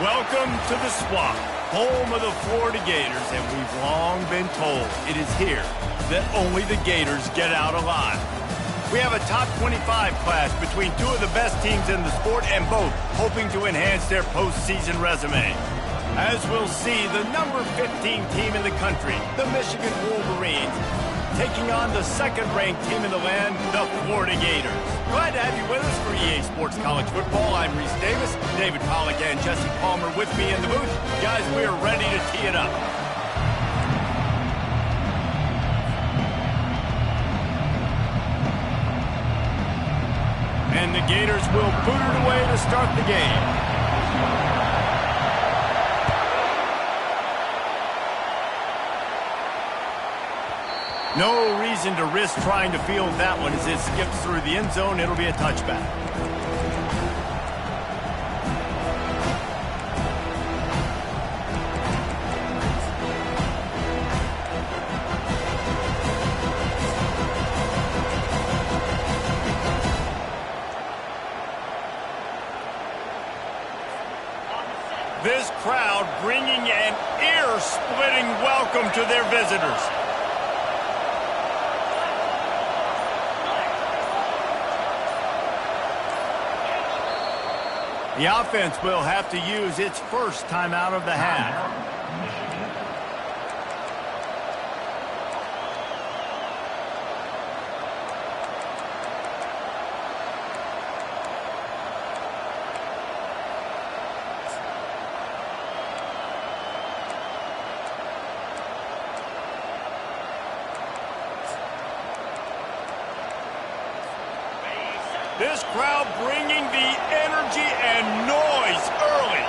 Welcome to the Swamp, home of the Florida Gators, and we've long been told it is here that only the Gators get out alive. We have a top 25 class between two of the best teams in the sport, and both hoping to enhance their postseason resume. As we'll see, the number 15 team in the country, the Michigan Wolverines, taking on the second-ranked team in the land, the Florida Gators. Glad to have you with us for EA Sports College Football. I'm Reese Davis, David Pollack and Jesse Palmer with me in the booth. Guys, we are ready to tee it up. And the Gators will boot it away to start the game. No reason to risk trying to field that one as it skips through the end zone. It'll be a touchback. This crowd bringing an ear-splitting welcome to their visitors. The offense will have to use its first timeout of the half. This crowd bringing the energy and noise early.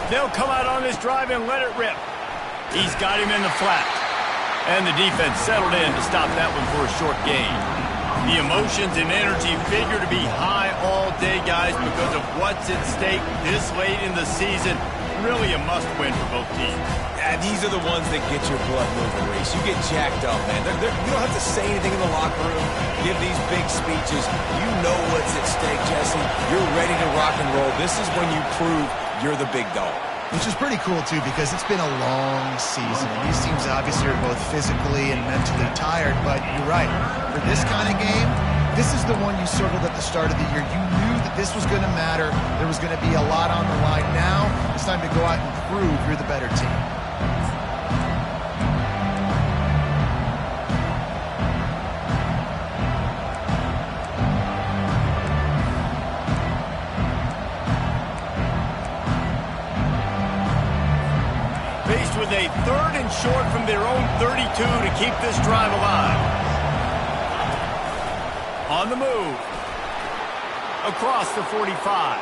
They'll come out on this drive and let it rip. He's got him in the flat. And the defense settled in to stop that one for a short gain. The emotions and energy figure to be high all day, guys, because of what's at stake this late in the season. Really a must-win for both teams. Yeah, these are the ones that get your blood moving, Reese. You get jacked up, man. You don't have to say anything in the locker room, give these big speeches. You know what's at stake, Jesse. You're ready to rock and roll. This is when you prove you're the big dog. Which is pretty cool, too, because it's been a long season. These teams obviously are both physically and mentally tired, but you're right. For this kind of game, this is the one you circled at the start of the year. You knew that this was going to matter. There was going to be a lot on the line. Now it's time to go out and prove you're the better team. Faced with a 3rd and short from their own 32 to keep this drive alive. On the move. Across the 45.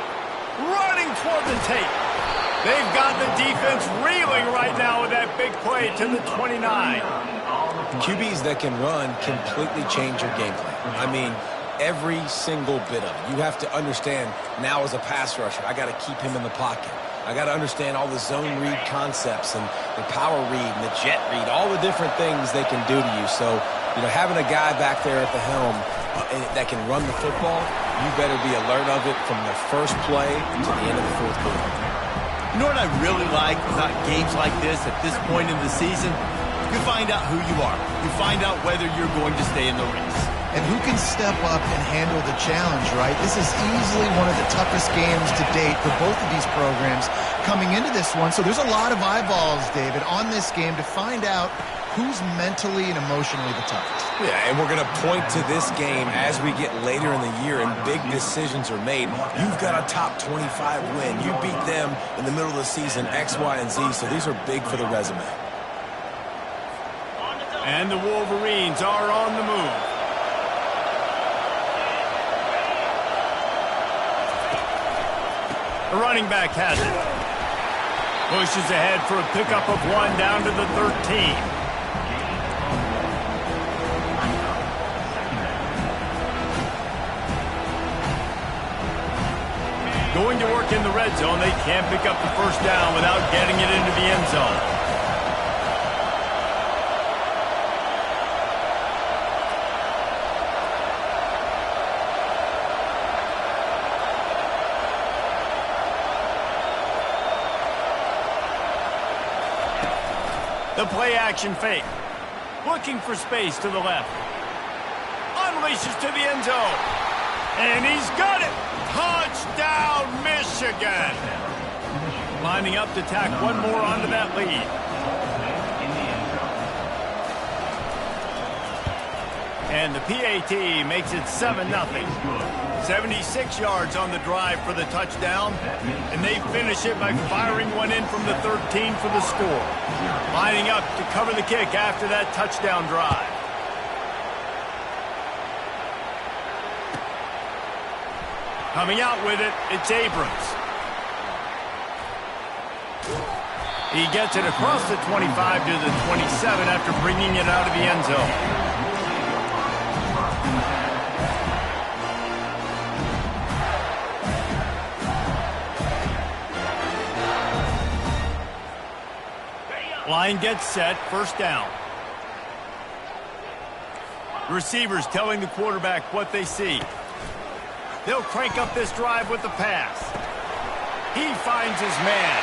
Running toward the tape. They've got the defense reeling right now with that big play to the 29. QBs that can run completely change your game plan. I mean, every single bit of it. You have to understand now as a pass rusher, I got to keep him in the pocket. I got to understand all the zone read concepts and the power read and the jet read, all the different things they can do to you. So, you know, having a guy back there at the helm that can run the football, you better be alert of it from the first play to the end of the fourth quarter. You know what I really like about games like this at this point in the season? You find out who you are. You find out whether you're going to stay in the race. And who can step up and handle the challenge, right? This is easily one of the toughest games to date for both of these programs coming into this one. So there's a lot of eyeballs, David, on this game to find out who's mentally and emotionally the toughest. Yeah, and we're going to point to this game as we get later in the year and big decisions are made. You've got a top 25 win. You beat them in the middle of the season, X, Y, and Z, so these are big for the resume. And the Wolverines are on the move. The running back has it. Pushes ahead for a pickup of 1 down to the 13. Going to work in the red zone. They can't pick up the first down without getting it into the end zone. The play action fake. Looking for space to the left. Unleashes to the end zone. And he's got it. Touchdown, Michigan. Lining up to tack one more onto that lead. And the PAT makes it 7-0. 76 yards on the drive for the touchdown. And they finish it by firing one in from the 13 for the score. Lining up to cover the kick after that touchdown drive. Coming out with it, it's Abrams. He gets it across the 25 to the 27 after bringing it out of the end zone. Line gets set, first down. Receivers telling the quarterback what they see. They'll crank up this drive with the pass. He finds his man.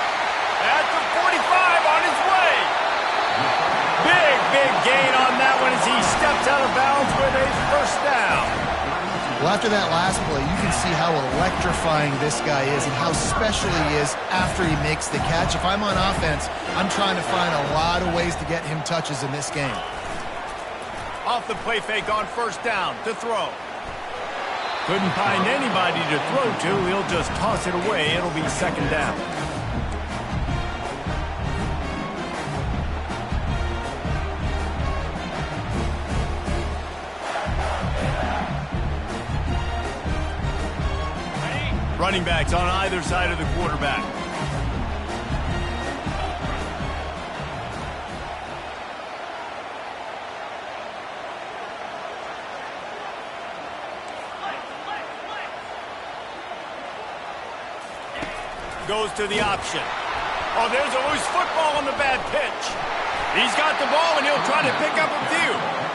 At the 45 on his way. Big gain on that one as he steps out of bounds with a first down. Well, after that last play, you can see how electrifying this guy is and how special he is after he makes the catch. If I'm on offense, I'm trying to find a lot of ways to get him touches in this game. Off the play fake on first down to throw. Couldn't find anybody to throw to. He'll just toss it away. It'll be second down. Running backs on either side of the quarterback. Goes to the option. Oh, there's a loose football on the bad pitch. He's got the ball, and he'll try to pick up a few.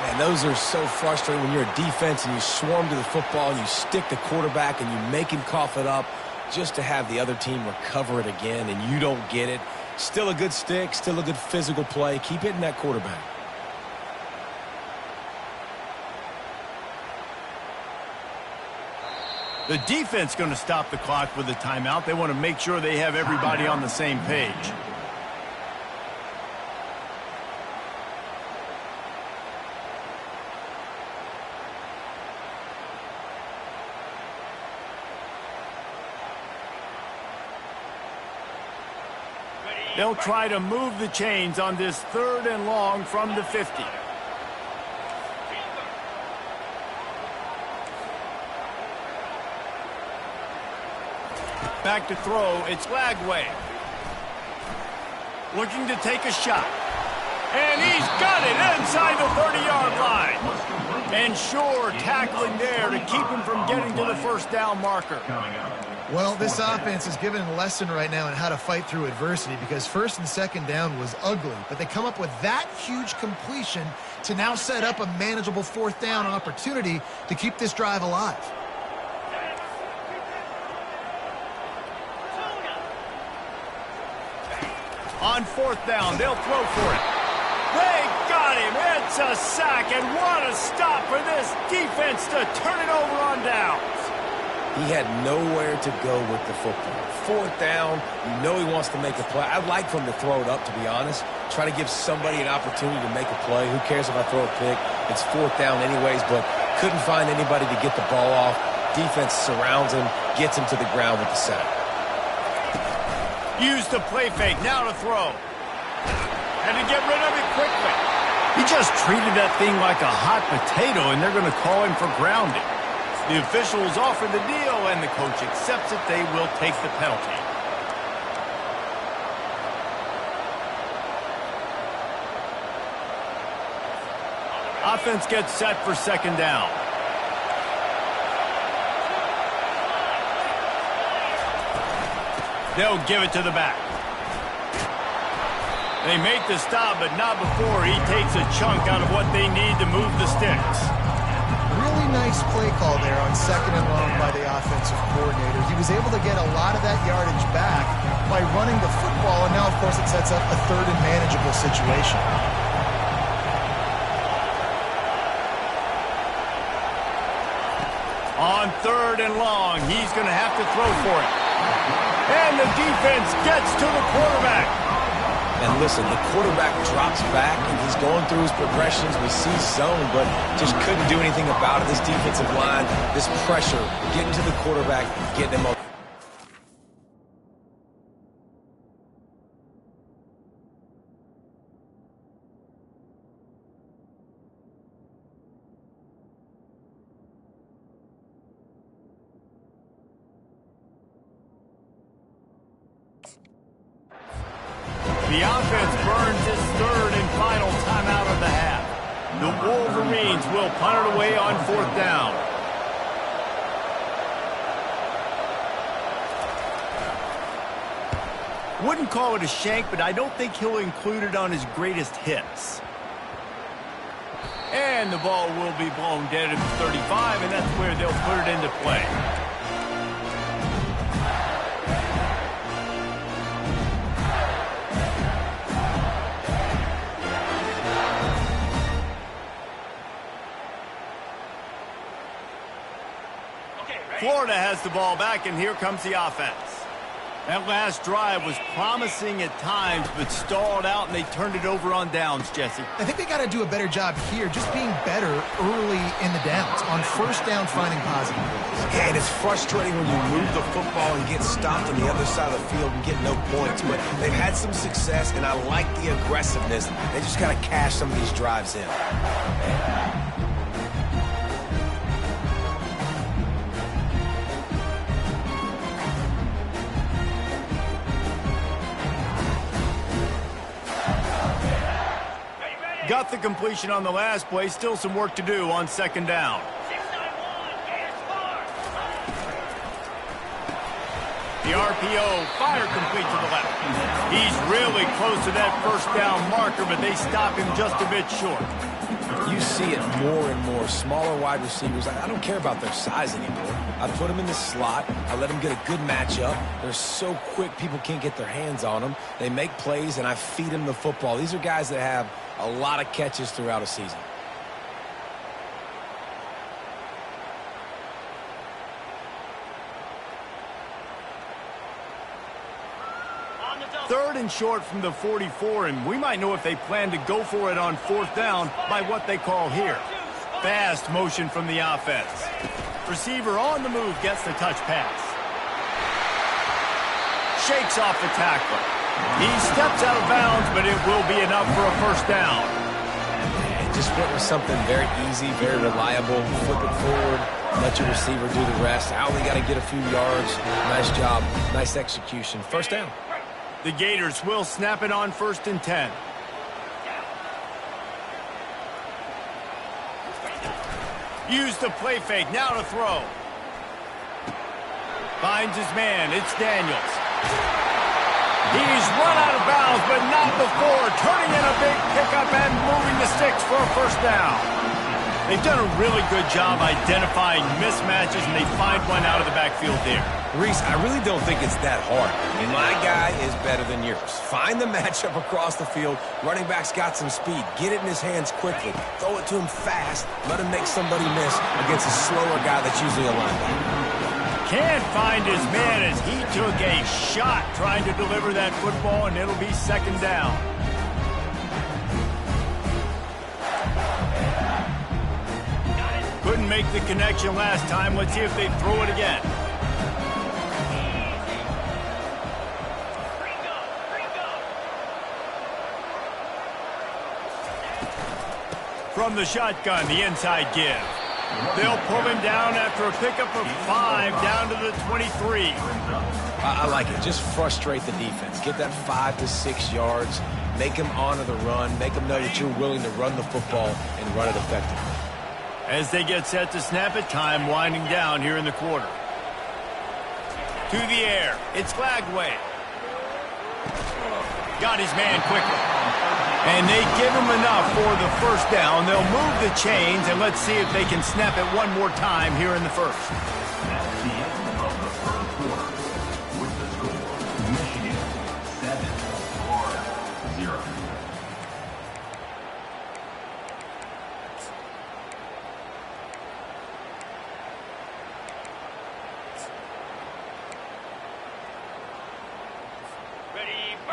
Man, those are so frustrating when you're a defense and you swarm to the football and you stick the quarterback and you make him cough it up just to have the other team recover it again and you don't get it. Still a good stick, still a good physical play. Keep hitting that quarterback. The defense going to stop the clock with a timeout. They want to make sure they have everybody on the same page. They'll try to move the chains on this third and long from the 50. Back to throw, it's Lagway. Looking to take a shot. And he's got it inside the 30-yard line. And sure, tackling there to keep him from getting to the first down marker. Well, this offense is given a lesson right now on how to fight through adversity because first and second down was ugly, but they come up with that huge completion to now set up a manageable fourth down opportunity to keep this drive alive. On fourth down, they'll throw for it. They got him. It's a sack, and what a stop for this defense to turn it over on downs. He had nowhere to go with the football. Fourth down, you know he wants to make a play. I'd like for him to throw it up, to be honest. Try to give somebody an opportunity to make a play. Who cares if I throw a pick? It's fourth down anyways, but couldn't find anybody to get the ball off. Defense surrounds him, gets him to the ground with the sack. Use the play fake, now to throw. And to get rid of it quickly. He just treated that thing like a hot potato, and they're going to call him for grounding. The officials offer the deal, and the coach accepts it. They will take the penalty. Offense gets set for second down. They'll give it to the back. They make the stop, but not before he takes a chunk out of what they need to move the sticks. really nice play call there on 2nd and long by the offensive coordinator. He was able to get a lot of that yardage back by running the football, and now, of course, it sets up a 3rd and manageable situation. On 3rd and long, he's going to have to throw for it. And the defense gets to the quarterback. And listen, the quarterback drops back, and he's going through his progressions. We see zone, but just couldn't do anything about it. This defensive line, this pressure, getting to the quarterback, getting him up. The offense burns its 3rd and final timeout of the half. The Wolverines will punt it away on 4th down. Wouldn't call it a shank, but I don't think he'll include it on his greatest hits. And the ball will be blown dead at the 35, and that's where they'll put it into play. Florida has the ball back, and here comes the offense. That last drive was promising at times, but stalled out, and they turned it over on downs, Jesse. I think they got to do a better job here, just being better early in the downs. On 1st down, finding positive plays. Yeah, and it's frustrating when you move the football and get stopped on the other side of the field and get no points. But they've had some success, and I like the aggressiveness. They just got to cash some of these drives in. Got the completion on the last play. Still some work to do on 2nd down. The RPO, fire complete to the left. He's really close to that 1st down marker, but they stop him just a bit short. You see it more and more. Smaller wide receivers, I don't care about their size anymore. I put them in the slot. I let them get a good matchup. They're so quick, people can't get their hands on them. They make plays, and I feed them the football. These are guys that have a lot of catches throughout a season. Third and short from the 44, and we might know if they plan to go for it on 4th down by what they call here. Fast motion from the offense. Receiver on the move gets the touch pass. Shakes off the tackle. He steps out of bounds, but it will be enough for a 1st down. And just went with something very easy, very reliable. Flip it forward, let your receiver do the rest. I only got to get a few yards. Nice job, nice execution. 1st down. The Gators will snap it on 1st and 10. Use the play fake, now to throw. Finds his man, it's Daniels. He's run out of bounds, but not before. Turning in a big pickup and moving the sticks for a 1st down. They've done a really good job identifying mismatches, and they find one out of the backfield there. Reese, I really don't think it's that hard. My guy is better than yours. Find the matchup across the field. Running back's got some speed. Get it in his hands quickly. Throw it to him fast. Let him make somebody miss against a slower guy that's usually a linebacker. Can't find his man as he took a shot trying to deliver that football, and it'll be 2nd down. Couldn't make the connection last time. Let's see if they throw it again. From the shotgun, the inside give. They'll pull him down after a pickup of 5 down to the 23. I like it. Just frustrate the defense. Get that 5 to 6 yards. Make them honor the run. Make them know that you're willing to run the football and run it effectively. As they get set to snap it, time winding down here in the quarter. To the air, it's Flagway. Got his man quickly. And they give him enough for the first down. They'll move the chains, and let's see if they can snap it one more time here in the first. At the end of the first quarter, with the score, Michigan 7, Florida 0.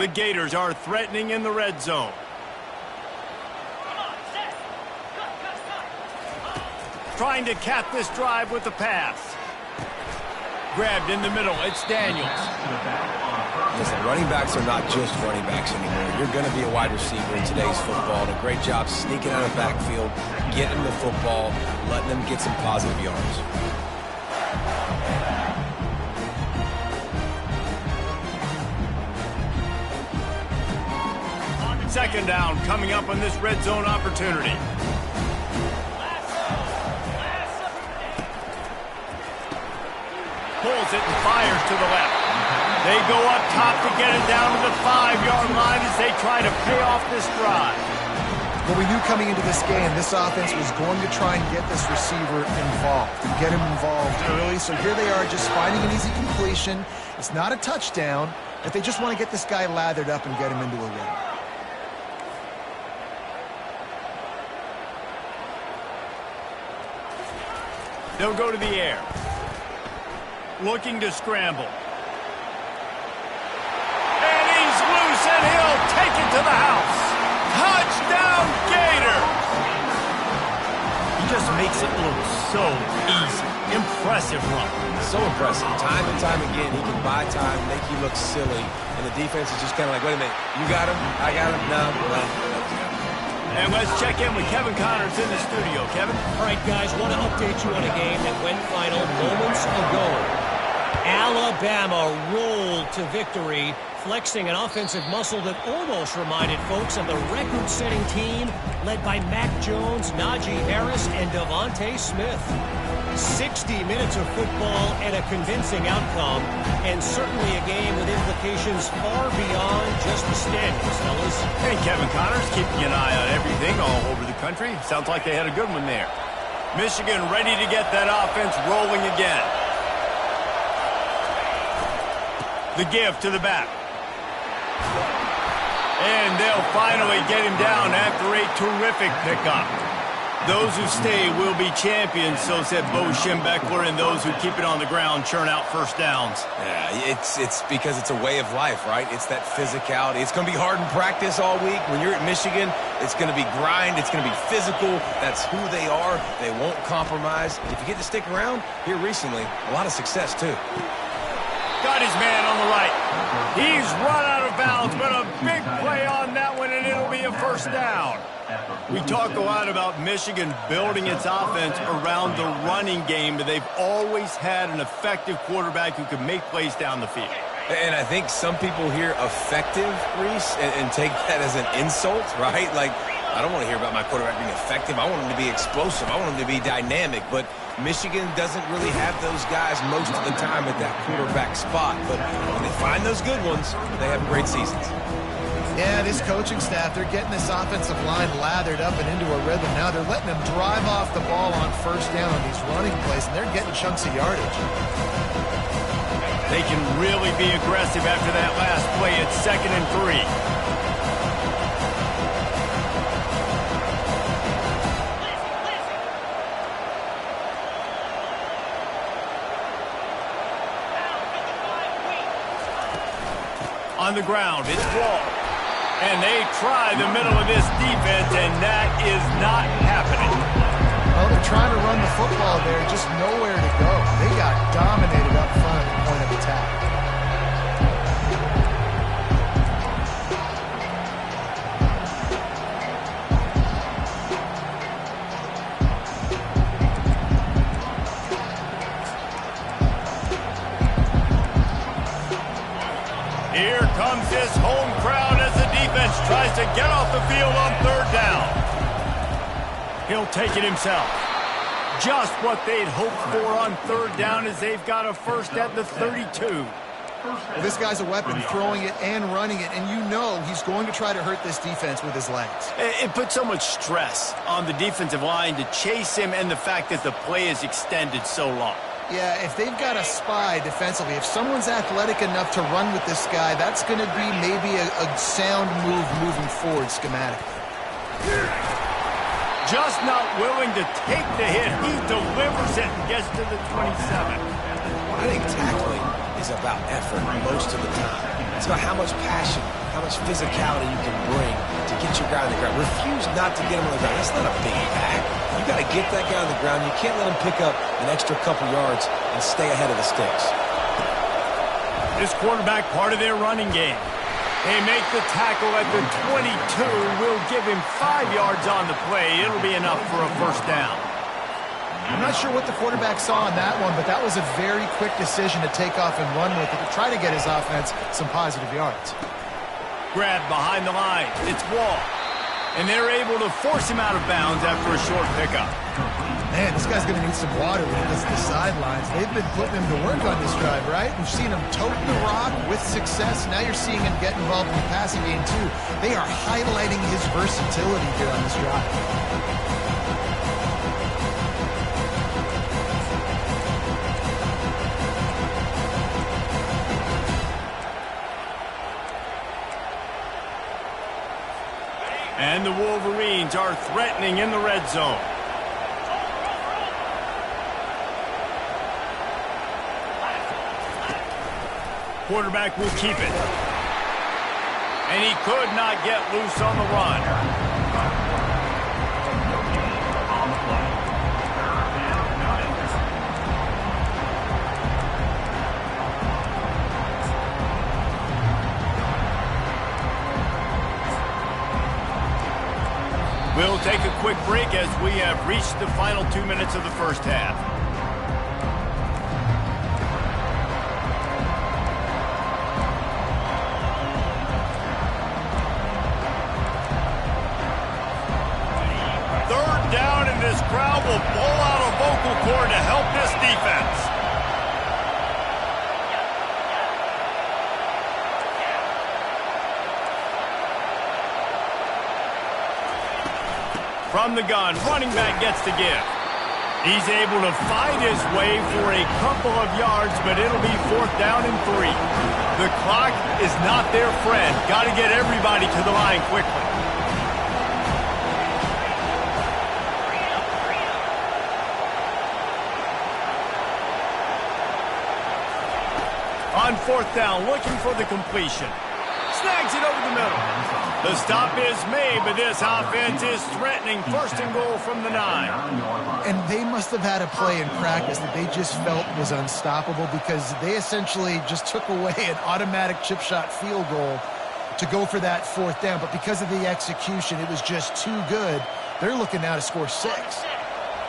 The Gators are threatening in the red zone. Trying to cap this drive with the pass. Grabbed in the middle. It's Daniels. Listen, running backs are not just running backs anymore. You're going to be a wide receiver in today's football. And a great job sneaking out of the backfield, getting the football, letting them get some positive yards. Second down coming up on this red zone opportunity. Pulls it and fires to the left. They go up top to get it down to the 5-yard line as they try to pay off this drive. Well, we knew coming into this game, this offense was going to try and get this receiver involved and get him involved early. So here they are just finding an easy completion. It's not a touchdown, but they just want to get this guy lathered up and get him into a rhythm. They'll go to the air. Looking to scramble. And he's loose, and he'll take it to the house. Touchdown, Gator! He just makes it look so easy. Impressive run. So impressive. Time and time again, he can buy time, make you look silly, and the defense is just kind of like, wait a minute, you got him? I got him? No. And let's check in with Kevin Connors in the studio. Kevin? All right, guys, want to update you on a game that went final moments ago. Alabama rolled to victory, flexing an offensive muscle that almost reminded folks of the record-setting team led by Mac Jones, Najee Harris, and Devontae Smith. 60 minutes of football and a convincing outcome, and certainly a game with implications far beyond just the standings, fellas. And Kevin Connors keeping an eye on everything all over the country. Sounds like they had a good one there. Michigan ready to get that offense rolling again. The give to the back. And they'll finally get him down after a terrific pickup. Those who stay will be champions, so said Bo Schembechler, and those who keep it on the ground churn out first downs. Yeah, it's because it's a way of life, right? It's that physicality. It's going to be hard in practice all week. When you're at Michigan, it's going to be grind. It's going to be physical. That's who they are. They won't compromise. If you get to stick around, here recently, a lot of success, too. Got his man on the right. He's run out of bounds, but a big play on that one, and it'll be a first down. We talk a lot about Michigan building its offense around the running game, but they've always had an effective quarterback who can make plays down the field. And I think some people hear effective, Reese, and take that as an insult, right? Like, I don't want to hear about my quarterback being effective. I want him to be explosive. I want him to be dynamic. But Michigan doesn't really have those guys most of the time at that quarterback spot. But when they find those good ones, they have great seasons. Yeah, this coaching staff, they're getting this offensive line lathered up and into a rhythm now. They're letting them drive off the ball on first down on these running plays, and they're getting chunks of yardage. They can really be aggressive after that last play. It's 2nd and 3. On the ground, it's Wall. And they try the middle of this defense, and that is not happening. Well, they're trying to run the football there, just nowhere to go. They got dominated up front at the point of attack. Here comes this home crowd as the defense tries to get off the field on 3rd down. He'll take it himself. Just what they'd hoped for on 3rd down as they've got a first at the 32. Well, this guy's a weapon, throwing it and running it, and you know he's going to try to hurt this defense with his legs. It puts so much stress on the defensive line to chase him and the fact that the play is extended so long. Yeah, if they've got a spy defensively, if someone's athletic enough to run with this guy, that's going to be maybe a sound move moving forward schematically. Just not willing to take the hit. He delivers it and gets to the 27. I think tackling is about effort most of the time. It's about how much passion, how much physicality you can bring to get your guy on the ground. Refuse not to get him on the ground. That's not a big pack. You got to get that guy on the ground. You can't let him pick up an extra couple yards and stay ahead of the sticks. This quarterback part of their running game. They make the tackle at the 22. We'll give him 5 yards on the play. It'll be enough for a first down. I'm not sure what the quarterback saw on that one, but that was a very quick decision to take off and run with it to try to get his offense some positive yards. Grab behind the line. It's Wall. And they're able to force him out of bounds after a short pickup. Man, this guy's going to need some water when he gets to the sidelines. They've been putting him to work on this drive, right? We've seen him toting the rock with success. Now you're seeing him get involved in the passing game, too. They are highlighting his versatility here on this drive. And the Wolverines are threatening in the red zone. Quarterback will keep it. And he could not get loose on the run. We'll take a quick break as we have reached the final 2 minutes of the first half. Third down, and this crowd will blow out a vocal cord to help this defense. From the gun, running back gets to give. He's able to fight his way for a couple of yards, but it'll be 4th down and 3. The clock is not their friend. Got to get everybody to the line quickly. On 4th down, looking for the completion. Snags it over the middle. The stop is made, but this offense is threatening 1st and goal from the 9. And they must have had a play in practice that they just felt was unstoppable because they essentially just took away an automatic chip shot field goal to go for that 4th down. But because of the execution, it was just too good. They're looking now to score 6.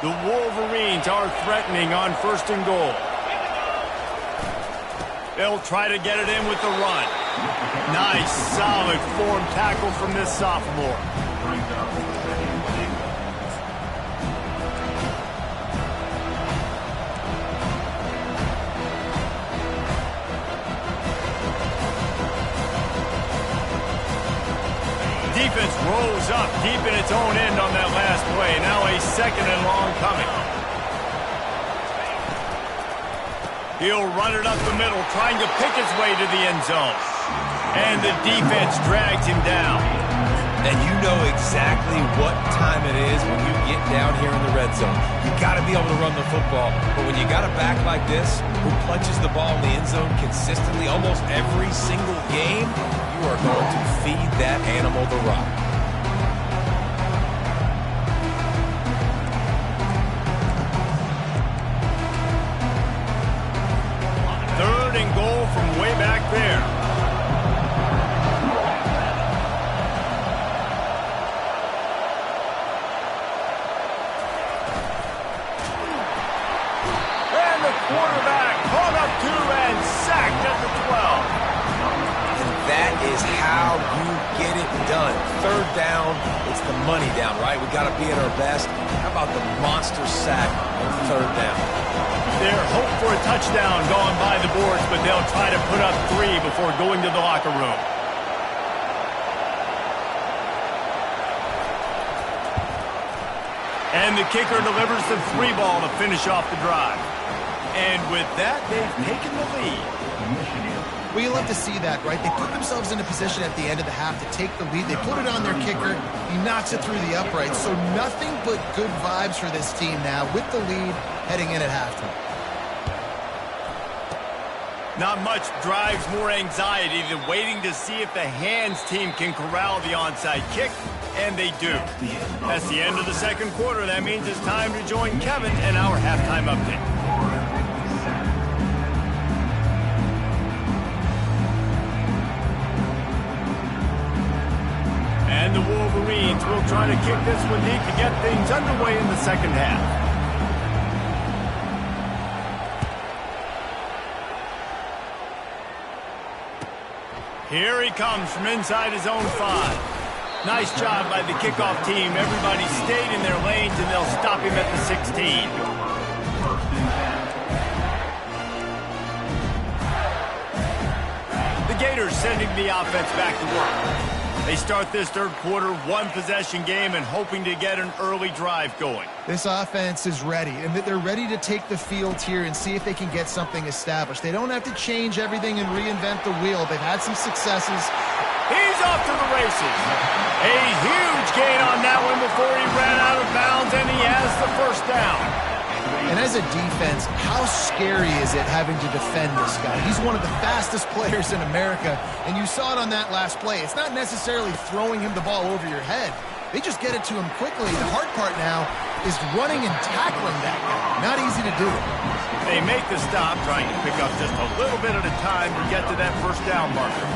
The Wolverines are threatening on 1st and goal. They'll try to get it in with the run. Nice, solid form tackle from this sophomore. Defense rolls up deep in its own end on that last play. Now a 2nd and long coming. He'll run it up the middle, trying to pick his way to the end zone. And the defense drags him down. And you know exactly what time it is when you get down here in the red zone. You got to be able to run the football. But when you got a back like this, who punches the ball in the end zone consistently almost every single game, you are going to feed that animal the rock. Goal from way back there. And the quarterback caught up to and sacked at the 12. And that is how you get it done. 3rd down, it's the money down, right? We got to be at our best. How about the monster sack on 3rd down? Their hope for a touchdown gone by the boards, but they'll try to put up 3 before going to the locker room. And the kicker delivers the 3 ball to finish off the drive. And with that, they've taken the lead. Well, you love to see that, right? They put themselves in a position at the end of the half to take the lead. They put it on their kicker. He knocks it through the uprights. So nothing but good vibes for this team now with the lead heading in at halftime. Not much drives more anxiety than waiting to see if the hands team can corral the onside kick, and they do. That's the end of the second quarter. That means it's time to join Kevin and our halftime update. And the Wolverines will try to kick this one deep to get things underway in the second half. Here he comes from inside his own 5. Nice job by the kickoff team. Everybody stayed in their lanes, and they'll stop him at the 16. The Gators sending the offense back to work. They start this third quarter, 1-possession game, and hoping to get an early drive going. This offense is ready, and they're ready to take the field here and see if they can get something established. They don't have to change everything and reinvent the wheel. They've had some successes. He's off to the races. A huge gain on that one before he ran out of bounds, and he has the first down. And as a defense, how scary is it having to defend this guy? He's one of the fastest players in America, and you saw it on that last play. It's not necessarily throwing him the ball over your head. They just get it to him quickly. The hard part now is running and tackling that guy. Not easy to do. They make the stop, trying to pick up just a little bit at a time to get to that first down marker.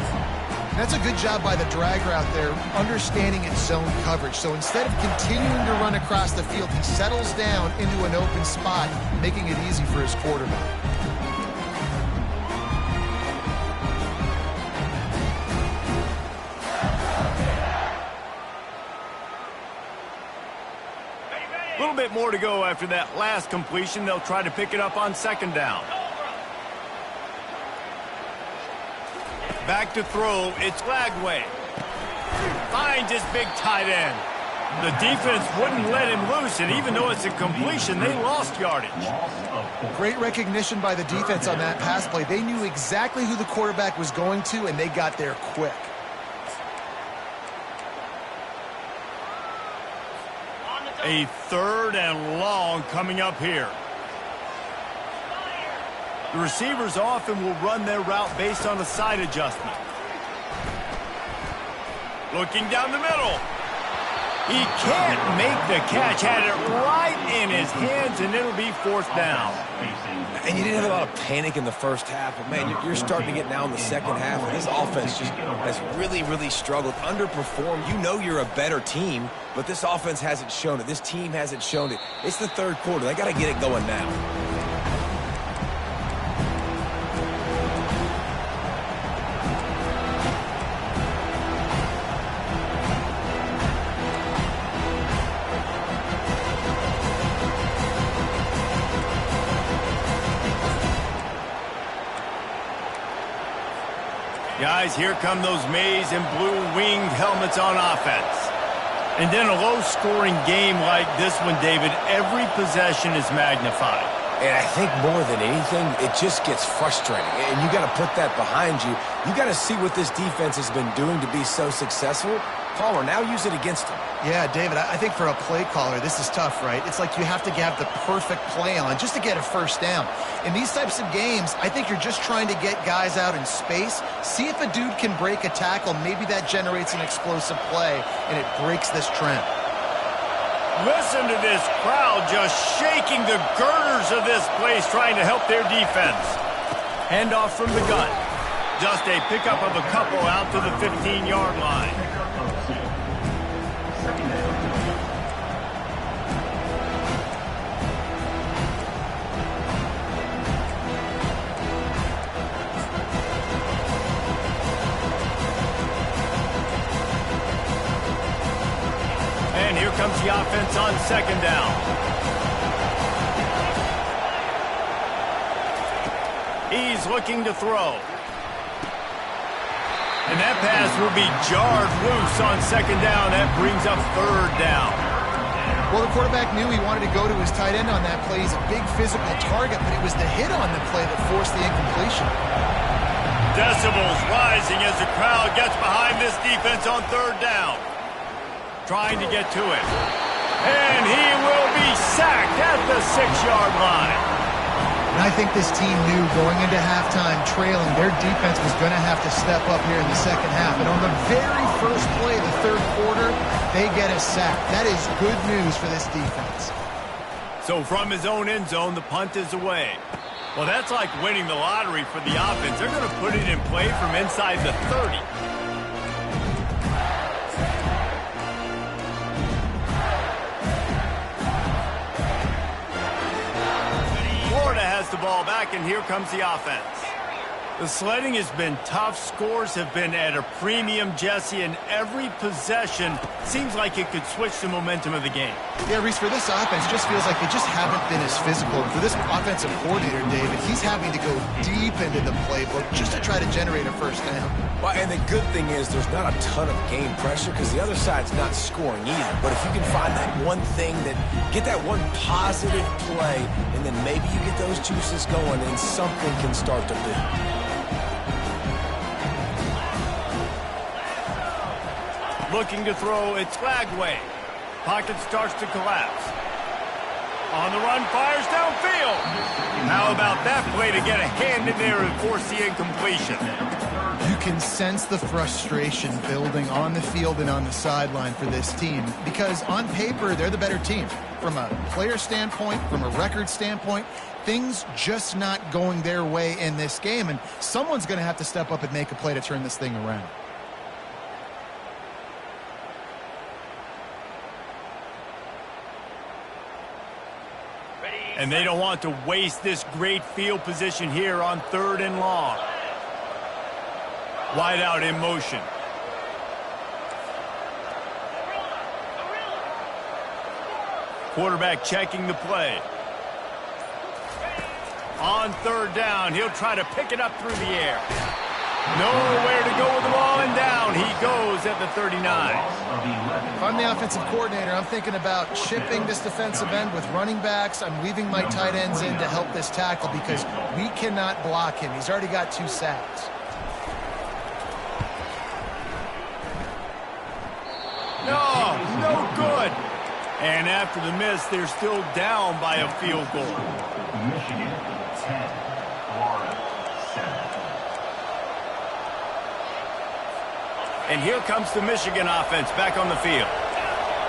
That's a good job by the drag route there, understanding its zone coverage. So instead of continuing to run across the field, he settles down into an open spot, making it easy for his quarterback. A little bit more to go after that last completion. They'll try to pick it up on second down. Back to throw, it's Lagway. Finds his big tight end. The defense wouldn't let him loose, and even though it's a completion, they lost yardage. Great recognition by the defense on that pass play. They knew exactly who the quarterback was going to, and they got there quick. A 3rd and long coming up here. The receivers often will run their route based on a side adjustment. Looking down the middle. He can't make the catch. Had it right in his hands, and it'll be 4th down. And you didn't have a lot of panic in the first half, but, man, you're starting to get now in the second half, and this offense just has really, really struggled, underperformed. You know you're a better team, but this offense hasn't shown it. This team hasn't shown it. It's the third quarter. They got to get it going now. Guys, here come those maize and blue winged helmets on offense. And then a low-scoring game like this one, David, every possession is magnified. And I think more than anything, it just gets frustrating. And you got to put that behind you. You got to see what this defense has been doing to be so successful. Caller, now use it against them. Yeah, David, I think for a play caller, this is tough, right? It's like you have to have the perfect play on just to get a first down. In these types of games, I think you're just trying to get guys out in space, see if a dude can break a tackle. Maybe that generates an explosive play, and it breaks this trend. Listen to this crowd just shaking the girders of this place, trying to help their defense. Handoff from the gun. Just a pickup of a couple out to the 15-yard line. And here comes the offense on second down. He's looking to throw. And that pass will be jarred loose on second down. That brings up third down. Well, the quarterback knew he wanted to go to his tight end on that play. He's a big physical target, but it was the hit on the play that forced the incompletion. Decibels rising as the crowd gets behind this defense on third down. Trying to get to it. And he will be sacked at the 6-yard line. And I think this team knew going into halftime trailing, their defense was going to have to step up here in the second half. And on the very first play of the third quarter, they get a sack. That is good news for this defense. So from his own end zone, the punt is away. Well, that's like winning the lottery for the offense. They're going to put it in play from inside the 30. Florida has the ball back, and here comes the offense. The sledding has been tough. Scores have been at a premium, Jesse, and every possession seems like it could switch the momentum of the game. Yeah, Reese, for this offense, just feels like they just haven't been as physical. For this offensive coordinator, David, he's having to go deep into the playbook just to try to generate a first down. Well, and the good thing is there's not a ton of game pressure because the other side's not scoring either. But if you can find that one thing, get that one positive play, and then maybe you get those juices going and something can start to build. Looking to throw, it's Flagway. Pocket starts to collapse. On the run, fires downfield. How about that play to get a hand in there and force the incompletion? You can sense the frustration building on the field and on the sideline for this team because on paper, they're the better team. From a player standpoint, from a record standpoint, things just not going their way in this game, and someone's going to have to step up and make a play to turn this thing around. And they don't want to waste this great field position here on third and long. Wide out in motion. Quarterback checking the play. On third down, he'll try to pick it up through the air. Nowhere to go with the ball, and down he goes at the 39. If I'm the offensive coordinator, I'm thinking about shipping this defensive end with running backs. I'm leaving my tight ends in to help this tackle because we cannot block him. He's already got 2 sacks. No good. And after the miss, they're still down by a field goal. Michigan 10, Florida 7. And here comes the Michigan offense back on the field.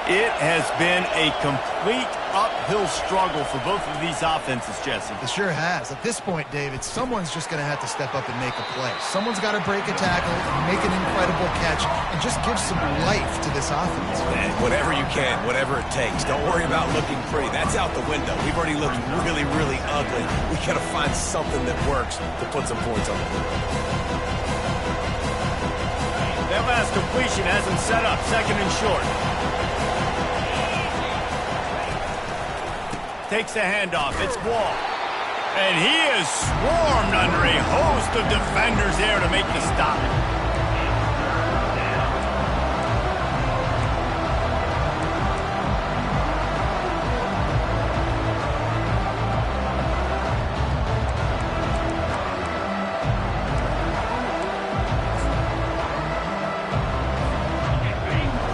It has been a complete uphill struggle for both of these offenses, Jesse. It sure has. At this point, David, someone's just going to have to step up and make a play. Someone's got to break a tackle, make an incredible catch, and just give some life to this offense. Man, whatever you can, whatever it takes. Don't worry about looking pretty. That's out the window. We've already looked really, really ugly. We got to find something that works to put some points on the board. That last completion has him set up, second and short. Takes the handoff. It's Wall. And he is swarmed under a host of defenders there to make the stop.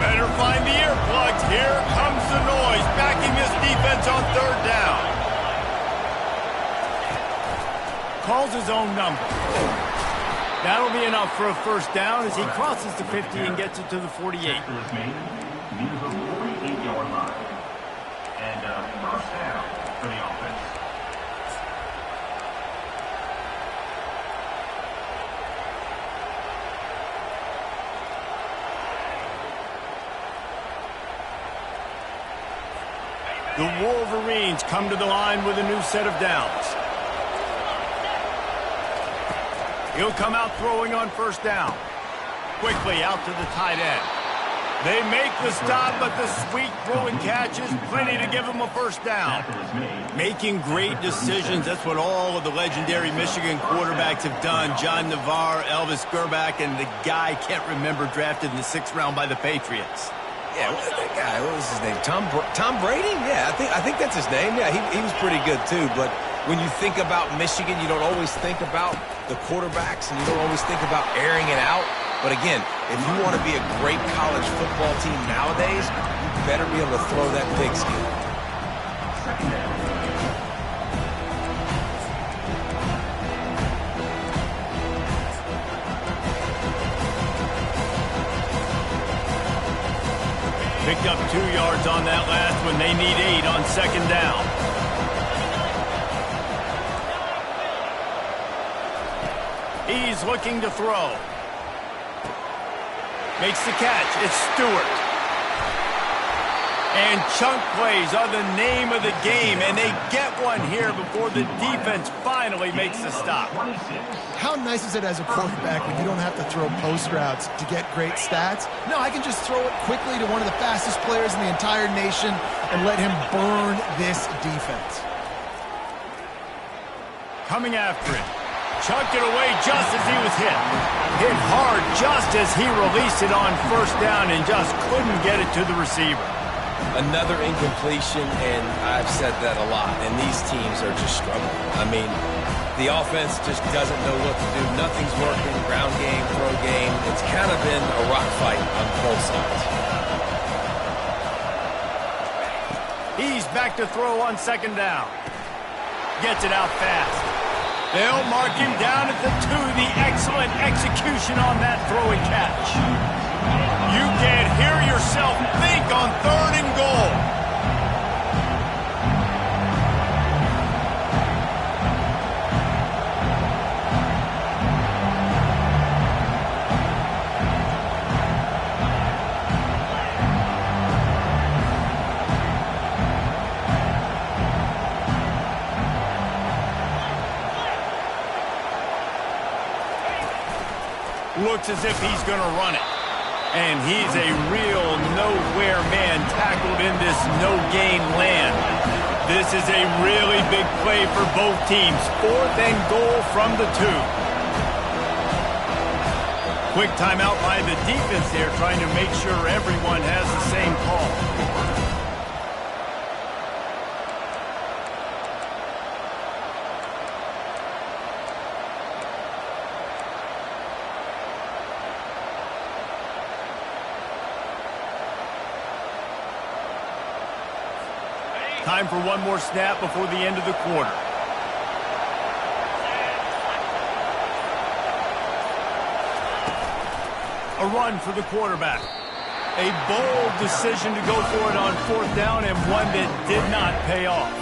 Better find the earplugs. Here comes the noise, backing this defense on third down. Calls his own number. That'll be enough for a first down as he crosses the 50 and gets it to the 48. Near the 48-yard line. And first down for the offense. The Wolverines come to the line with a new set of downs. He'll come out throwing on first down. Quickly out to the tight end. They make the stop, but the sweet throw and catch is plenty to give them a first down. Making great decisions, that's what all of the legendary Michigan quarterbacks have done. John Navarre, Elvis Gerbach, and the guy I can't remember drafted in the 6th round by the Patriots. Yeah, that guy, what was his name? Tom Brady? Yeah, I think that's his name. Yeah, he was pretty good too. But when you think about Michigan, you don't always think about the quarterbacks, and you don't always think about airing it out. But again, if you want to be a great college football team nowadays, you better be able to throw that pigskin. Picked up 2 yards on that last one. They need 8 on 2nd down. He's looking to throw. Makes the catch. It's Stewart. And chunk plays are the name of the game, and they get one here before the defense finally makes the stop. How nice is it as a quarterback when you don't have to throw post routes to get great stats? No, I can just throw it quickly to one of the fastest players in the entire nation and let him burn this defense. Coming after it. Chucked it away just as he was hit. Hit hard just as he released it on 1st down and just couldn't get it to the receiver. Another incompletion, and I've said that a lot, and these teams are just struggling. I mean, the offense just doesn't know what to do. Nothing's working. Ground game, throw game. It's kind of been a rock fight on both sides. He's back to throw on 2nd down. Gets it out fast. They'll mark him down at the 2. The excellent execution on that throw and catch. You can hear yourself think on 3rd and goal. Looks as if he's going to run it. And he's a real nowhere man tackled in this no-gain land. This is a really big play for both teams. 4th and goal from the 2. Quick timeout by the defense there, trying to make sure everyone has the same call. Time for one more snap before the end of the quarter. A run for the quarterback. A bold decision to go for it on 4th down, and one that did not pay off.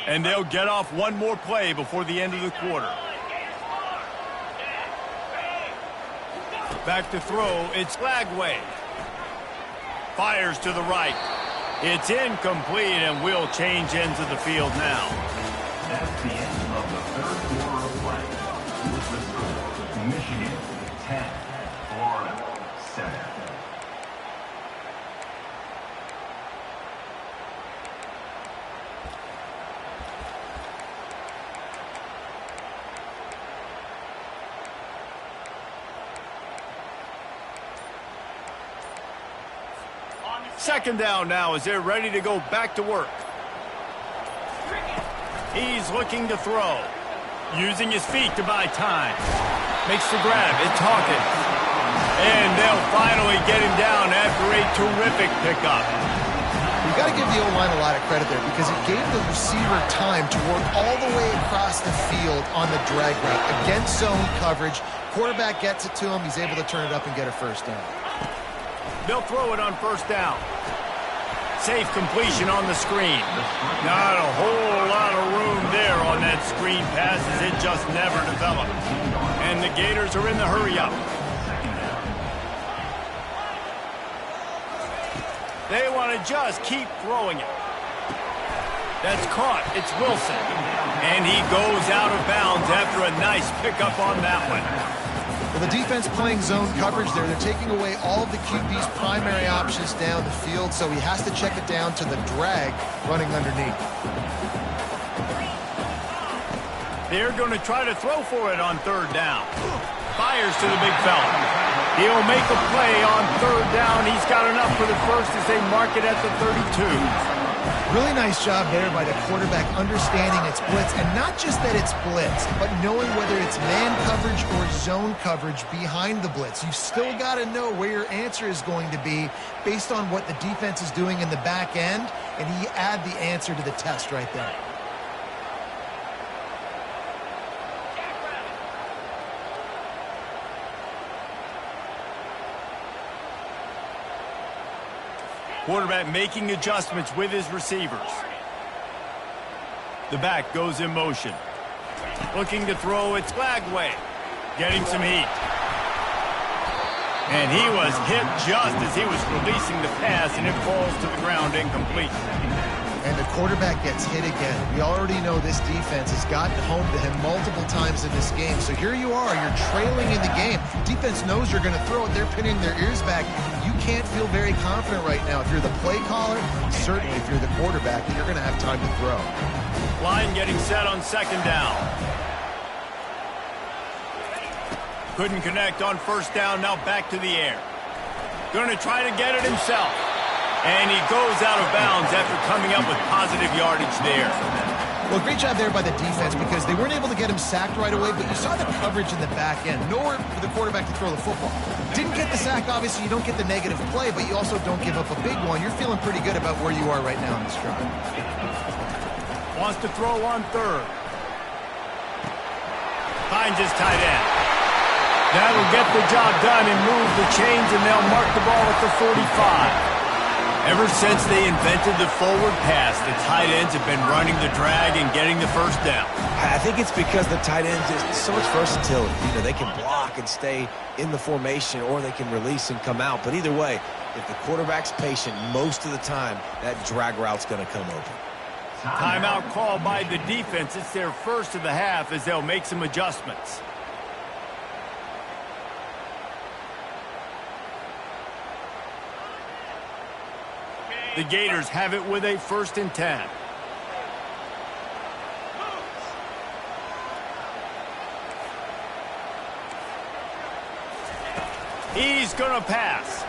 And they'll get off one more play before the end of the quarter. Back to throw, it's Lagway. Fires to the right. It's incomplete, and we'll change ends of the field now. That's the end of the 3rd quarter of play. With the score, Michigan 10, Florida 7. Second down now as they're ready to go back to work. He's looking to throw. Using his feet to buy time. Makes the grab. It's Hawkins. And they'll finally get him down after a terrific pickup. You've got to give the O-line a lot of credit there because it gave the receiver time to work all the way across the field on the drag route against zone coverage. Quarterback gets it to him. He's able to turn it up and get a first down. They'll throw it on 1st down. Safe completion on the screen. Not a whole lot of room there on that screen pass as it just never developed. And the Gators are in the hurry-up. They want to just keep throwing it. That's caught. It's Wilson. And he goes out of bounds after a nice pickup on that one. Well, the defense playing zone coverage there. They're taking away all of the QB's primary options down the field, so he has to check it down to the drag running underneath. They're going to try to throw for it on third down. Fires to the big fella. He'll make a play on third down. He's got enough for the first as they mark it at the 32. Really nice job there by the quarterback understanding it's blitz, and not just that it's blitz, but knowing whether it's man coverage or zone coverage behind the blitz. You've still got to know where your answer is going to be based on what the defense is doing in the back end, and he add the answer to the test right there. Quarterback making adjustments with his receivers. The back goes in motion. Looking to throw, it's Flagway. Getting some heat. And he was hit just as he was releasing the pass, and it falls to the ground incomplete. And the quarterback gets hit again. We already know this defense has gotten home to him multiple times in this game. So here you are, you're trailing in the game. Defense knows you're going to throw it. They're pinning their ears back. You can't feel very confident right now. If you're the play caller, certainly if you're the quarterback, you're going to have time to throw. Line getting set on second down. Couldn't connect on first down, now back to the air. Going to try to get it himself. And he goes out of bounds after coming up with positive yardage there. Well, great job there by the defense because they weren't able to get him sacked right away, but you saw the coverage in the back end. Nowhere for the quarterback to throw the football. Didn't get the sack, obviously. You don't get the negative play, but you also don't give up a big one. You're feeling pretty good about where you are right now in this drive. Wants to throw on third. Finds his tight end. That'll get the job done and move the chains, and they'll mark the ball at the 45. Ever since they invented the forward pass, the tight ends have been running the drag and getting the first down. I think it's because the tight ends is so much versatility. You know, they can block and stay in the formation, or they can release and come out. But either way, if the quarterback's patient most of the time, that drag route's going to come open. Timeout called by the defense. It's their first of the half as they'll make some adjustments. The Gators have it with a 1st and 10. He's going to pass.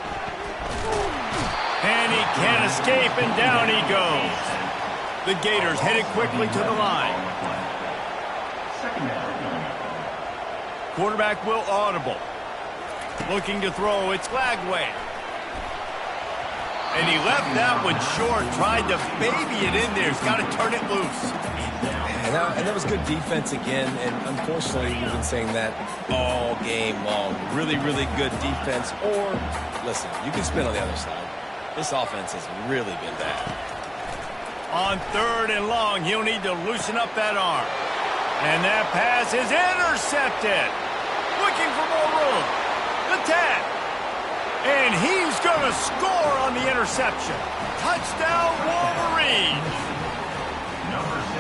And he can't escape, and down he goes. The Gators headed quickly to the line. Quarterback will audible. Looking to throw, it's Flagway. And he left that one short, tried to baby it in there. He's got to turn it loose. And that was good defense again, and unfortunately we've been saying that all game long. Really, really good defense, or, listen, you can spin on the other side. This offense has really been bad. On third and long, he'll need to loosen up that arm. And that pass is intercepted. Looking for more room. The tag. And he's going to score on the interception. Touchdown, Wolverines.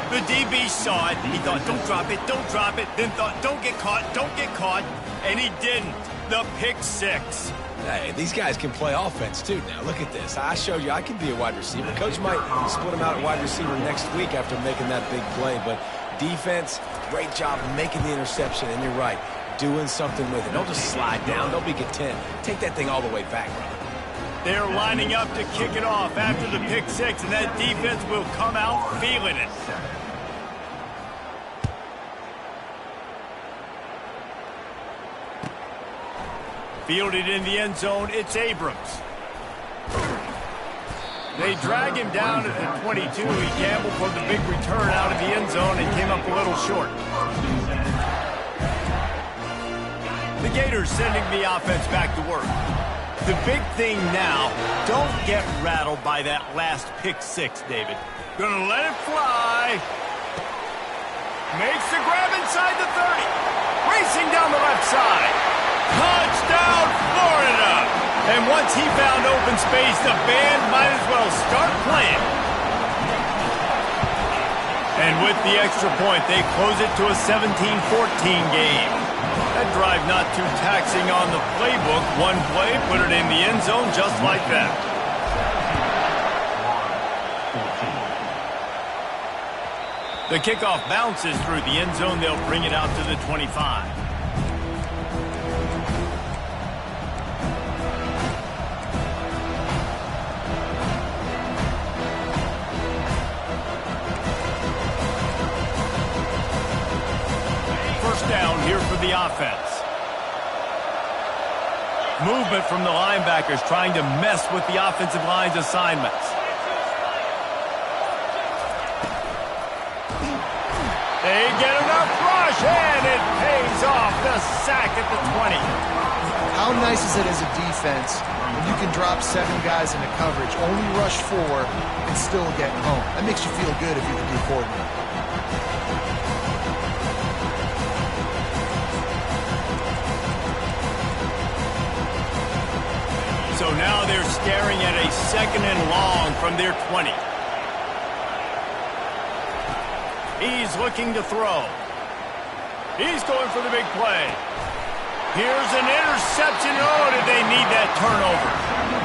The DB saw it. He thought, don't drop it, don't drop it. Then thought, don't get caught, don't get caught. And he didn't. The pick six. Hey, these guys can play offense, too. Now, look at this. I showed you I can be a wide receiver. Coach might split him out at wide receiver next week after making that big play. But defense, great job making the interception. And you're right, doing something with it. Don't just slide down. Don't be content. Take that thing all the way back, brother. They're lining up to kick it off after the pick six, and that defense will come out feeling it. Fielded in the end zone, it's Abrams. They drag him down at the 22. He gambled for the big return out of the end zone and came up a little short. The Gators sending the offense back to work. The big thing now, don't get rattled by that last pick six, David. Gonna let it fly. Makes the grab inside the 30. Racing down the left side. Touchdown, Florida! And once he found open space, the band might as well start playing. And with the extra point, they close it to a 17-14 game. That drive not too taxing on the playbook. One play, put it in the end zone just like that. The kickoff bounces through the end zone. They'll bring it out to the 25. First down here for the offense. Movement from the linebackers trying to mess with the offensive line's assignments. They get enough rush, and it pays off. The sack at the 20. How nice is it as a defense when you can drop 7 guys into coverage, only rush 4, and still get home? That makes you feel good if you're the D coordinator. So now they're staring at a 2nd and long from their 20. He's looking to throw. He's going for the big play. Here's an interception. Oh, did they need that turnover?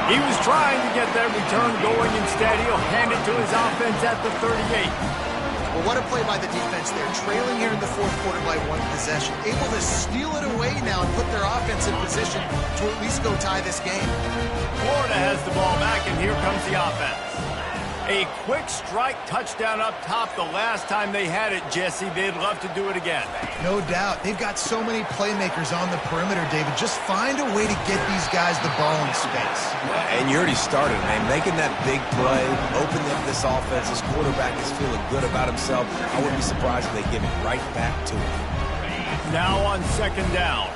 He was trying to get that return going. Instead, he'll hand it to his offense at the 38. Well, what a play by the defense there. Trailing here in the 4th quarter by 1 possession. Able to steal it away now and put their offense in position to at least go tie this game. Florida has the ball back, and here comes the offense. A quick strike touchdown up top the last time they had it, Jesse. They'd love to do it again. No doubt. They've got so many playmakers on the perimeter, David. Just find a way to get these guys the ball in space. And you already started, man. Making that big play, opening up this offense. This quarterback is feeling good about himself. I wouldn't be surprised if they give it right back to him. Now on 2nd down.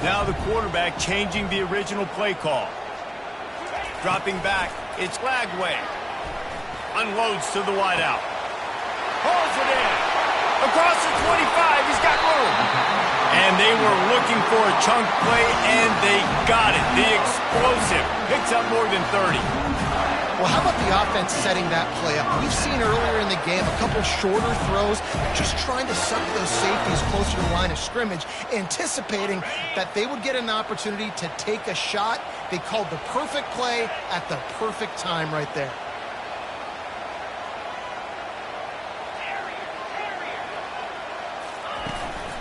Now the quarterback changing the original play call. Dropping back, it's Lagway. Unloads to the wideout. Pulls it in. Across the 25, he's got room. And they were looking for a chunk play, and they got it. The explosive picks up more than 30. Well, how about the offense setting that play up? We've seen earlier in the game a couple shorter throws, just trying to suck those safeties closer to the line of scrimmage, anticipating that they would get an opportunity to take a shot. They called the perfect play at the perfect time right there.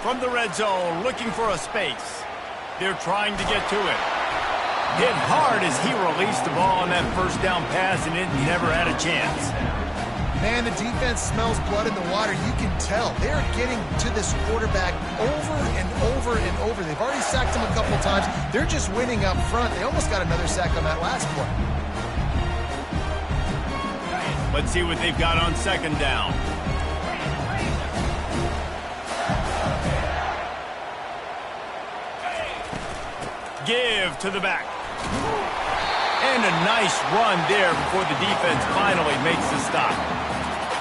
From the red zone, looking for a space. They're trying to get to it. Hit hard as he released the ball on that first down pass, and it never had a chance. Man, the defense smells blood in the water. You can tell. They're getting to this quarterback over and over and over. They've already sacked him a couple times. They're just winning up front. They almost got another sack on that last play. Let's see what they've got on 2nd down. Give to the back. And a nice run there before the defense finally makes the stop.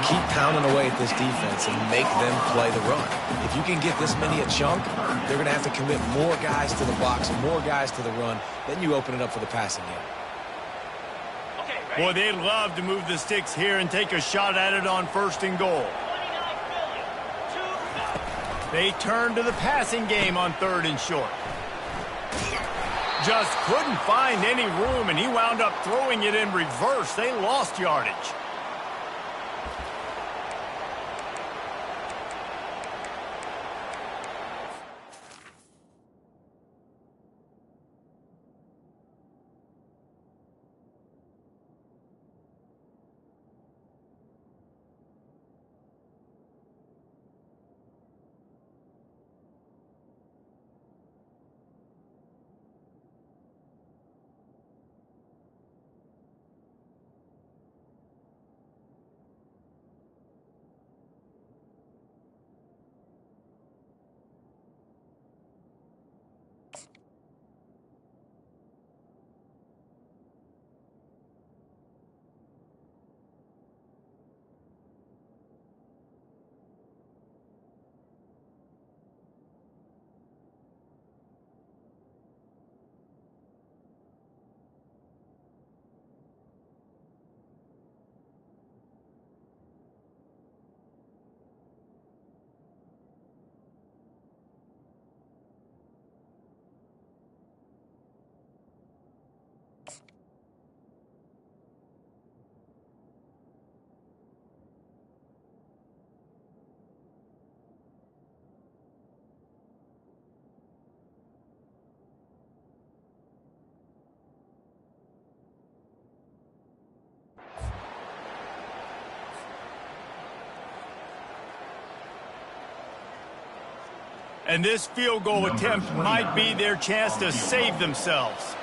Keep pounding away at this defense and make them play the run. If you can get this many a chunk, they're going to have to commit more guys to the box, more guys to the run. Then you open it up for the passing game. Boy, they'd love to move the sticks here and take a shot at it on 1st and goal. They turn to the passing game on 3rd and short. Just couldn't find any room, and he wound up throwing it in reverse. They lost yardage. And this field goal attempt might be their chance to save themselves.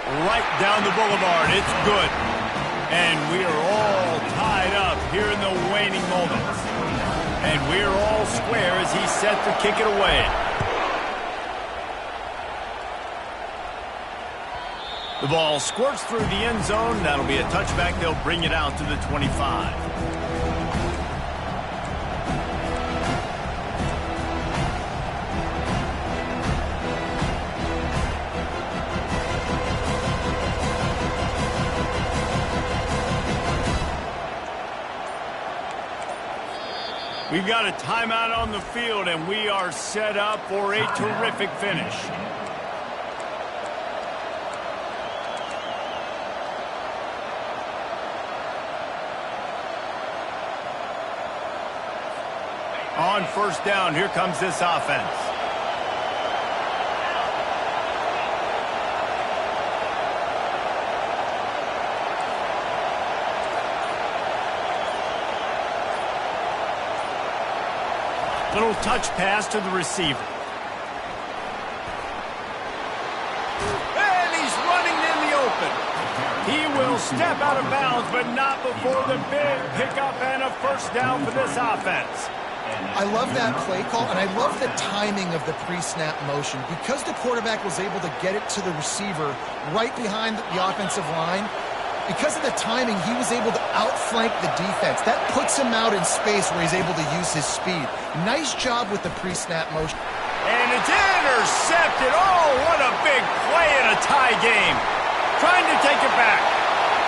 Right down the boulevard. It's good. And we are all tied up here in the waning moments. And we're all square as he's set to kick it away. The ball squirts through the end zone. That'll be a touchback. They'll bring it out to the 25. We've got a timeout on the field, and we are set up for a terrific finish. On first down, here comes this offense. Little touch pass to the receiver. And he's running in the open. He will step out of bounds, but not before the big pickup and a first down for this offense. I love that play call, and I love the timing of the pre-snap motion. Because the quarterback was able to get it to the receiver right behind the offensive line, because of the timing, he was able to outflank the defense. That puts him out in space where he's able to use his speed. Nice job with the pre-snap motion. And it's intercepted. Oh, what a big play in a tie game. Trying to take it back.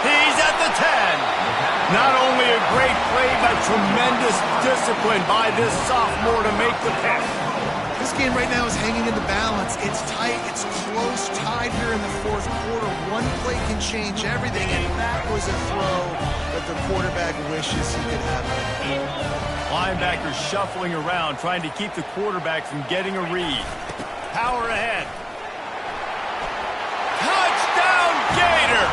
He's at the 10. Not only a great play, but tremendous discipline by this sophomore to make the pick. This game right now is hanging in the balance. It's tight. It's close, tied here in the fourth quarter. One play can change everything, and that was a throw that the quarterback wishes he could have. Linebackers shuffling around, trying to keep the quarterback from getting a read. Power ahead. Touchdown, Gator!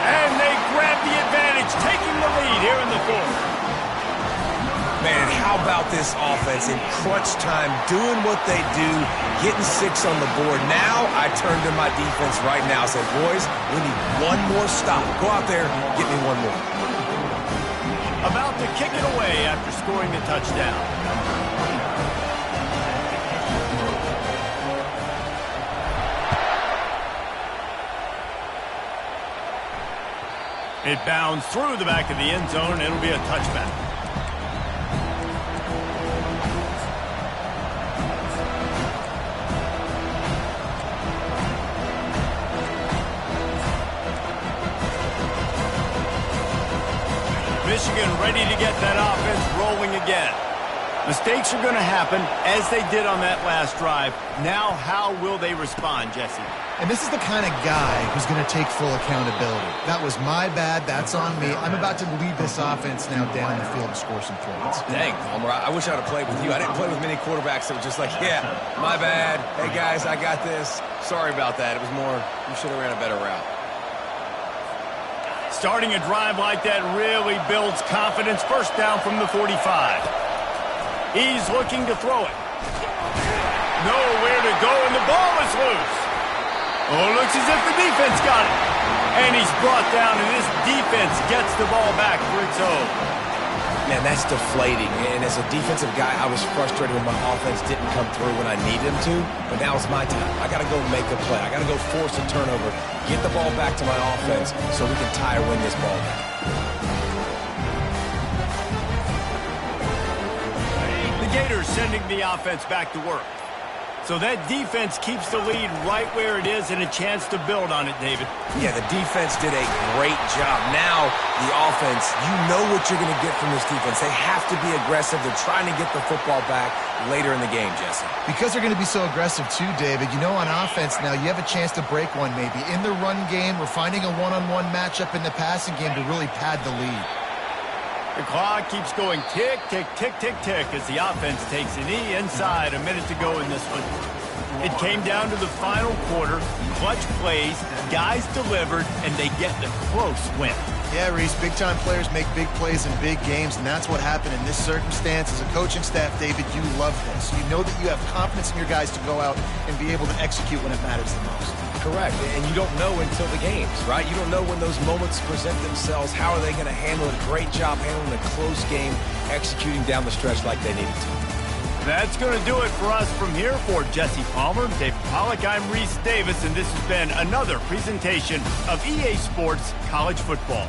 And they grab the advantage, taking the lead here in the fourth. Man, how about this offense in crunch time, doing what they do, getting 6 on the board. Now I turn to my defense right now and say, boys, we need one more stop. Go out there, get me one more. About to kick it away after scoring the touchdown. It bounds through the back of the end zone. It'll be a touchback. Michigan ready to get that offense rolling again. Mistakes are going to happen, as they did on that last drive. Now, how will they respond, Jesse? And this is the kind of guy who's going to take full accountability. That was my bad. That's on me. I'm about to lead this offense now down the field and score some points. Dang, Palmer, I wish I'd have played with you. I didn't play with many quarterbacks that were just like, yeah, my bad. Hey, guys, I got this. Sorry about that. It was more, you should have ran a better route. Starting a drive like that really builds confidence. First down from the 45. He's looking to throw it. Nowhere to go, and the ball is loose. Oh, it looks as if the defense got it. And he's brought down, and this defense gets the ball back for its own. Man, that's deflating. And as a defensive guy, I was frustrated when my offense didn't come through when I needed him to. But now it's my time. I got to go make a play. I got to go force a turnover, get the ball back to my offense so we can tie or win this ball game. The Gators sending the offense back to work. So that defense keeps the lead right where it is and a chance to build on it, David. Yeah, the defense did a great job. Now, the offense, you know what you're going to get from this defense. They have to be aggressive. They're trying to get the football back later in the game, Jesse. Because they're going to be so aggressive too, David, you know on offense now you have a chance to break one maybe. In the run game, we're finding a one-on-one matchup in the passing game to really pad the lead. The clock keeps going tick, tick, tick, tick, tick as the offense takes a knee inside. A minute to go in this one. It came down to the final quarter, clutch plays, guys delivered, and they get the close win. Yeah, Reese, big-time players make big plays in big games, and that's what happened in this circumstance. As a coaching staff, David, you love this. You know that you have confidence in your guys to go out and be able to execute when it matters the most. Correct, and you don't know until the games, right? You don't know when those moments present themselves. How are they going to handle it? Great job handling a close game, executing down the stretch like they needed to. That's going to do it for us from here. For Jesse Palmer, David Pollack, I'm Reese Davis, and this has been another presentation of EA Sports College Football.